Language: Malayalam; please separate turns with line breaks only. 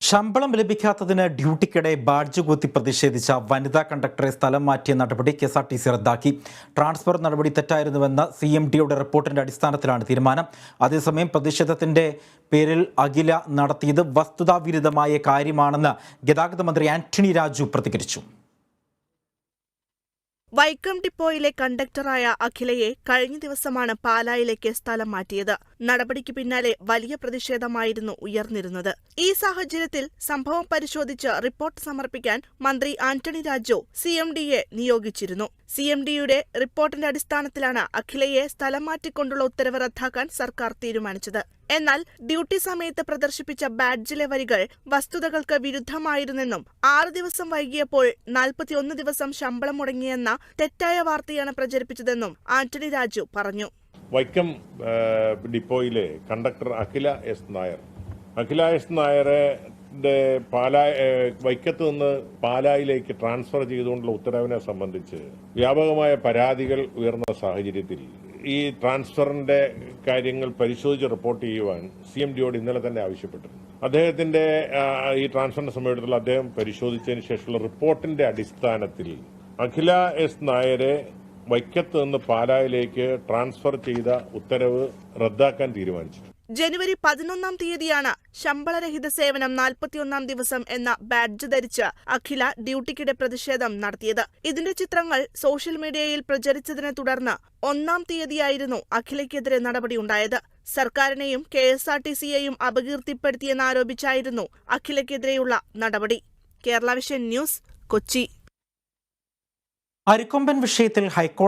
ശമ്പളം ലഭിക്കാത്തതിന് ഡ്യൂട്ടിക്കിടെ ബാഡ്ജ് കുത്തി പ്രതിഷേധിച്ച വനിതാ കണ്ടക്ടറെ സ്ഥലം മാറ്റിയ നടപടി KSRTC റദ്ദാക്കി. ട്രാൻസ്ഫർ നടപടി തെറ്റായിരുന്നുവെന്ന CMDയുടെ റിപ്പോർട്ടിന്റെ അടിസ്ഥാനത്തിലാണ് തീരുമാനം. അതേസമയം പ്രതിഷേധത്തിന്റെ പേരിൽ അഖില നടത്തിയത് വസ്തുതാവിരുദ്ധമായ കാര്യമാണെന്ന് ഗതാഗത മന്ത്രി ആന്റണി രാജു പ്രതികരിച്ചു.
വൈക്കം ഡിപ്പോയിലെ കണ്ടക്ടറായ അഖിലയെ കഴിഞ്ഞ ദിവസമാണ് പാലായിലേക്ക് സ്ഥലം മാറ്റിയത്. നടപടിക്ക് പിന്നാലെ വലിയ പ്രതിഷേധമായിരുന്നു ഉയർന്നിരുന്നത്. ഈ സാഹചര്യത്തിൽ സംഭവം പരിശോധിച്ച് റിപ്പോർട്ട് സമർപ്പിക്കാൻ മന്ത്രി ആന്റണി രാജു CMDയെ നിയോഗിച്ചിരുന്നു. CMDയുടെ റിപ്പോർട്ടിന്റെ അടിസ്ഥാനത്തിലാണ് അഖിലയെ സ്ഥലം മാറ്റിക്കൊണ്ടുള്ള ഉത്തരവ് റദ്ദാക്കാൻ സർക്കാർ തീരുമാനിച്ചത്. എന്നാൽ ഡ്യൂട്ടി സമയത്ത് പ്രദർശിപ്പിച്ച ബാഡ്ജിലെ വരികൾ വസ്തുതകൾക്ക് വിരുദ്ധമായിരുന്നെന്നും 6 ദിവസം വൈകിയപ്പോൾ 41 ദിവസം ശമ്പളം മുടങ്ങിയെന്ന തെറ്റായ വാർത്തയാണ് പ്രചരിപ്പിച്ചതെന്നും ആന്റണി രാജു പറഞ്ഞു.
വൈക്കം ഡിപ്പോയിലെ കണ്ടക്ടർ അഖില എസ് നായരെ വൈക്കത്ത് നിന്ന് പാലായിലേക്ക് ട്രാൻസ്ഫർ ചെയ്തുകൊണ്ടുള്ള ഉത്തരവിനെ സംബന്ധിച്ച് വ്യാപകമായ പരാതികൾ ഉയർന്ന സാഹചര്യത്തിൽ ഈ ട്രാൻസ്ഫറിന്റെ കാര്യങ്ങൾ പരിശോധിച്ച് റിപ്പോർട്ട് ചെയ്യുവാൻ CMDയോട് ഇന്നലെ തന്നെ ആവശ്യപ്പെട്ടിരുന്നു. അദ്ദേഹത്തിന്റെ ഈ ട്രാൻസ്ഫറിന്റെ സമയത്തുള്ള അദ്ദേഹം പരിശോധിച്ചതിന് ശേഷമുള്ള റിപ്പോർട്ടിന്റെ അടിസ്ഥാനത്തിൽ അഖില എസ് നായരെ വൈക്കത്ത് നിന്ന് പാലായിലേക്ക് ട്രാൻസ്ഫർ ചെയ്ത ഉത്തരവ് റദ്ദാക്കാൻ തീരുമാനിച്ചു.
ജനുവരി 11-ാം തീയതിയാണ് ശമ്പളരഹിത സേവനം 41-ാം ദിവസം എന്ന ബാഡ്ജ് ധരിച്ച് അഖില ഡ്യൂട്ടിക്കിടെ പ്രതിഷേധം നടത്തിയത്. ഇതിന്റെ ചിത്രങ്ങൾ സോഷ്യൽ മീഡിയയിൽ പ്രചരിച്ചതിനെ തുടർന്ന് 1-ാം തീയതിയായിരുന്നു അഖിലയ്ക്കെതിരെ നടപടിയുണ്ടായത്. സർക്കാരിനെയും KSRTCയെയും അപകീർത്തിപ്പെടുത്തിയെന്നാരോപിച്ചായിരുന്നു അഖിലയ്ക്കെതിരെയുള്ള നടപടി. Kerala Vision News, Kochi.
അരിക്കൊമ്പൻ വിഷയത്തിൽ ഹൈക്കോടതി